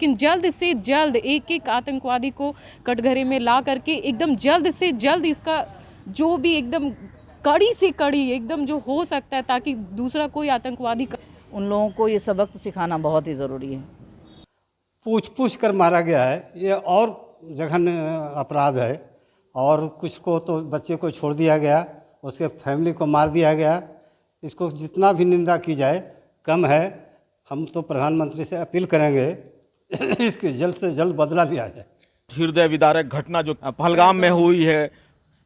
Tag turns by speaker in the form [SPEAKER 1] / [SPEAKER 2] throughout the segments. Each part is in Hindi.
[SPEAKER 1] लेकिन जल्द से जल्द एक एक आतंकवादी को कटघरे में ला करके एकदम जल्द से जल्द इसका जो भी एकदम कड़ी से कड़ी एकदम जो हो सकता है, ताकि दूसरा कोई आतंकवादी
[SPEAKER 2] उन लोगों को ये सबक सिखाना बहुत ही ज़रूरी है।
[SPEAKER 3] पूछ पूछ कर मारा गया है, ये और जघन्य अपराध है। और कुछ को तो बच्चे को छोड़ दिया गया, उसके फैमिली को मार दिया गया। इसको जितना भी निंदा की जाए कम है। हम तो प्रधानमंत्री से अपील करेंगे इसकी जल्द से जल्द बदला लिया जाए।
[SPEAKER 4] हृदय विदारक घटना जो पहलगाम में हुई है,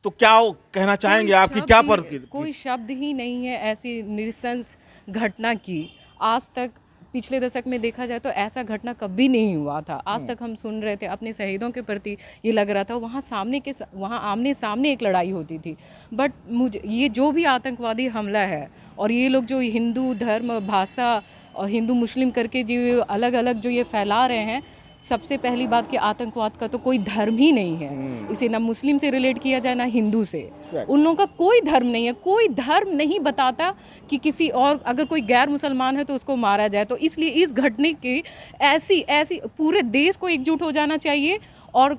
[SPEAKER 4] तो क्या कहना चाहेंगे, आपकी क्या पर
[SPEAKER 1] कोई शब्द ही नहीं है ऐसी नृशंस घटना की। आज तक पिछले दशक में देखा जाए तो ऐसा घटना कभी नहीं हुआ था। आज तक हम सुन रहे थे अपने शहीदों के प्रति, ये लग रहा था वहाँ आमने सामने एक लड़ाई होती थी। बट मुझे ये जो भी आतंकवादी हमला है, और ये लोग जो हिंदू धर्म भाषा और हिंदू मुस्लिम करके जो अलग अलग जो ये फैला रहे हैं, सबसे पहली बात कि आतंकवाद का तो कोई धर्म ही नहीं है। इसे ना मुस्लिम से रिलेट किया जाए ना हिंदू से। उन लोगों का कोई धर्म नहीं है, कोई धर्म नहीं बताता कि किसी और अगर कोई गैर मुसलमान है तो उसको मारा जाए। तो इसलिए इस घटने की ऐसी पूरे देश को एकजुट हो जाना चाहिए। और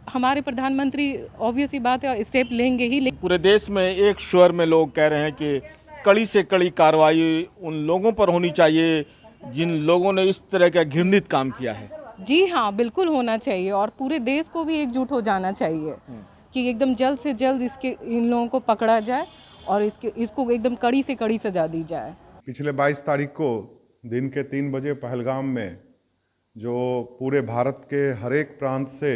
[SPEAKER 1] हमारे प्रधानमंत्री ऑब्वियस ही बात है स्टेप लेंगे ही।
[SPEAKER 4] पूरे देश में एक स्वर में लोग कह रहे हैं कि कड़ी से कड़ी कार्रवाई उन लोगों पर होनी चाहिए जिन लोगों ने इस तरह का घृणित काम किया है।
[SPEAKER 1] जी हाँ, बिल्कुल होना चाहिए, और पूरे देश को भी एकजुट हो जाना चाहिए कि एकदम जल्द से जल्द इन लोगों को पकड़ा जाए और इसको एकदम कड़ी से कड़ी सजा दी जाए।
[SPEAKER 5] पिछले 22 तारीख को दिन के 3 बजे पहलगाम में जो पूरे भारत के हर एक प्रांत से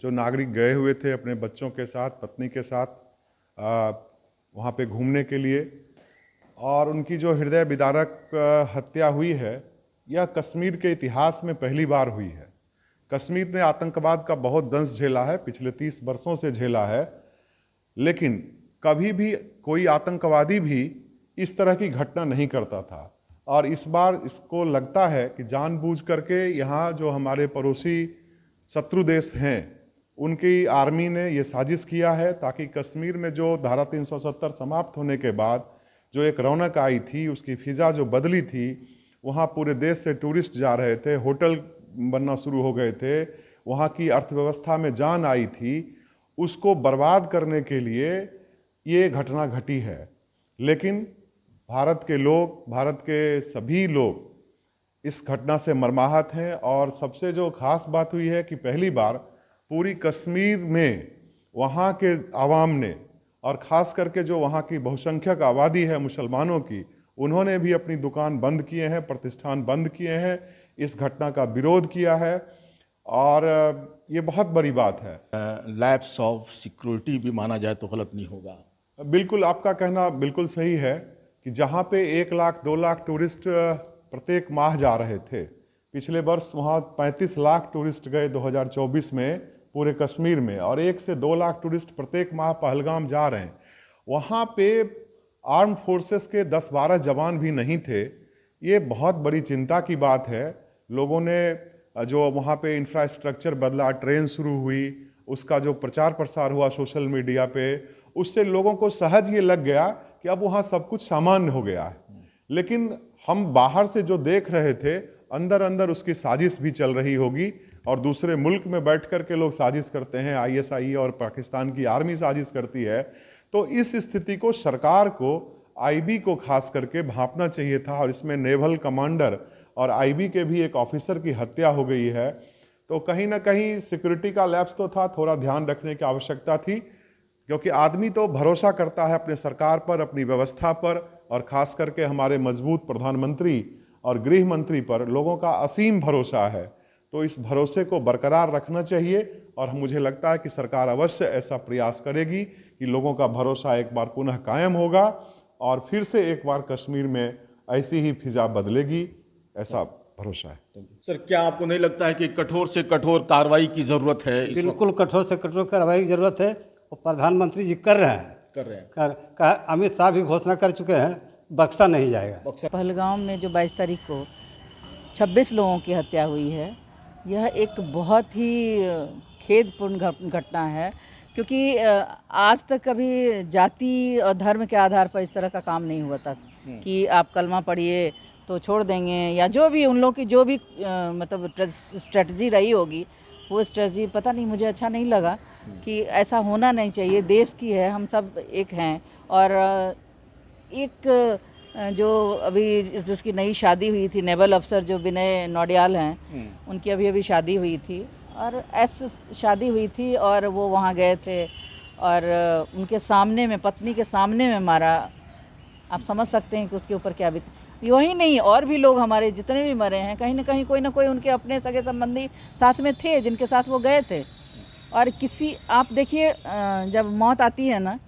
[SPEAKER 5] जो नागरिक गए हुए थे अपने बच्चों के साथ, पत्नी के साथ वहाँ पे घूमने के लिए, और उनकी जो हृदय विदारक हत्या हुई है, यह कश्मीर के इतिहास में पहली बार हुई है। कश्मीर ने आतंकवाद का बहुत दंश झेला है, पिछले 30 वर्षों से झेला है, लेकिन कभी भी कोई आतंकवादी भी इस तरह की घटना नहीं करता था। और इस बार इसको लगता है कि जानबूझ करके यहाँ जो हमारे पड़ोसी शत्रु देश हैं, उनकी आर्मी ने ये साजिश किया है ताकि कश्मीर में जो धारा 370 समाप्त होने के बाद जो एक रौनक आई थी, उसकी फिजा जो बदली थी, वहाँ पूरे देश से टूरिस्ट जा रहे थे, होटल बनना शुरू हो गए थे, वहाँ की अर्थव्यवस्था में जान आई थी, उसको बर्बाद करने के लिए ये घटना घटी है। लेकिन भारत के लोग, भारत के सभी लोग इस घटना से मर्माहत हैं। और सबसे जो खास बात हुई है कि पहली बार पूरी कश्मीर में वहाँ के आवाम ने, और ख़ास करके जो वहाँ की बहुसंख्यक आबादी है मुसलमानों की, उन्होंने भी अपनी दुकान बंद किए हैं, प्रतिष्ठान बंद किए हैं, इस घटना का विरोध किया है। और ये बहुत बड़ी बात है।
[SPEAKER 4] लैप्स ऑफ सिक्योरिटी भी माना जाए तो गलत नहीं होगा।
[SPEAKER 5] बिल्कुल, आपका कहना बिल्कुल सही है कि जहाँ पे 1 लाख 2 लाख टूरिस्ट प्रत्येक माह जा रहे थे, पिछले वर्ष वहाँ 35 लाख टूरिस्ट गए 2024 में पूरे कश्मीर में, और 1 से 2 लाख टूरिस्ट प्रत्येक माह पहलगाम जा रहे हैं। वहाँ पे आर्म फोर्सेस के 10-12 जवान भी नहीं थे। ये बहुत बड़ी चिंता की बात है। लोगों ने जो वहाँ पे इंफ्रास्ट्रक्चर बदला, ट्रेन शुरू हुई, उसका जो प्रचार प्रसार हुआ सोशल मीडिया पे, उससे लोगों को सहज ये लग गया कि अब वहाँ सब कुछ सामान्य हो गया है। लेकिन हम बाहर से जो देख रहे थे, अंदर अंदर उसकी साजिश भी चल रही होगी, और दूसरे मुल्क में बैठ कर के लोग साजिश करते हैं, ISI और पाकिस्तान की आर्मी साजिश करती है। तो इस स्थिति को सरकार को, IB को खास करके भांपना चाहिए था। और इसमें नेवल कमांडर और IB के भी एक ऑफिसर की हत्या हो गई है। तो कहीं ना कहीं सिक्योरिटी का लैप्स तो था, थोड़ा ध्यान रखने की आवश्यकता थी, क्योंकि आदमी तो भरोसा करता है अपने सरकार पर, अपनी व्यवस्था पर, और ख़ास करके हमारे मजबूत प्रधानमंत्री और गृह मंत्री पर लोगों का असीम भरोसा है। तो इस भरोसे को बरकरार रखना चाहिए, और मुझे लगता है कि सरकार अवश्य ऐसा प्रयास करेगी कि लोगों का भरोसा एक बार पुनः कायम होगा, और फिर से एक बार कश्मीर में ऐसी ही फिजा बदलेगी, ऐसा भरोसा है।
[SPEAKER 4] सर, क्या आपको नहीं लगता है कि कठोर से कठोर कार्रवाई की जरूरत है?
[SPEAKER 3] बिल्कुल कठोर से कठोर कार्रवाई की जरूरत है, और प्रधानमंत्री जी कर रहे हैं। अमित शाह भी घोषणा कर चुके हैं, बख्शा नहीं जाएगा।
[SPEAKER 2] पहलगाम में जो 22 तारीख को 26 लोगों की हत्या हुई है, यह एक बहुत ही खेदपूर्ण घटना है, क्योंकि आज तक कभी जाति और धर्म के आधार पर इस तरह का काम नहीं हुआ था कि आप कलमा पढ़िए तो छोड़ देंगे, या जो भी उन लोग की जो भी मतलब स्ट्रेटजी रही होगी, वो स्ट्रेटजी पता नहीं, मुझे अच्छा नहीं लगा कि ऐसा होना नहीं चाहिए। देश की है, हम सब एक हैं। और एक जो अभी जिसकी नई शादी हुई थी, नेवल अफसर जो विनय नौडियाल हैं, उनकी अभी अभी शादी हुई थी, और ऐसे शादी हुई थी और वो वहाँ गए थे और उनके सामने में, पत्नी के सामने में मारा। आप समझ सकते हैं कि उसके ऊपर क्या बीती। वही नहीं, और भी लोग हमारे जितने भी मरे हैं, कहीं ना कोई उनके अपने सगे संबंधी साथ में थे, जिनके साथ वो गए थे। और किसी, आप देखिए, जब मौत आती है ना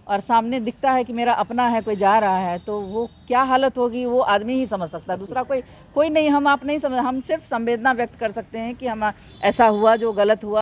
[SPEAKER 2] और सामने दिखता है कि मेरा अपना है, कोई जा रहा है, तो वो क्या हालत होगी वो आदमी ही समझ सकता है, दूसरा कोई नहीं। हम आप नहीं समझ, हम सिर्फ संवेदना व्यक्त कर सकते हैं कि हम ऐसा हुआ जो गलत हुआ।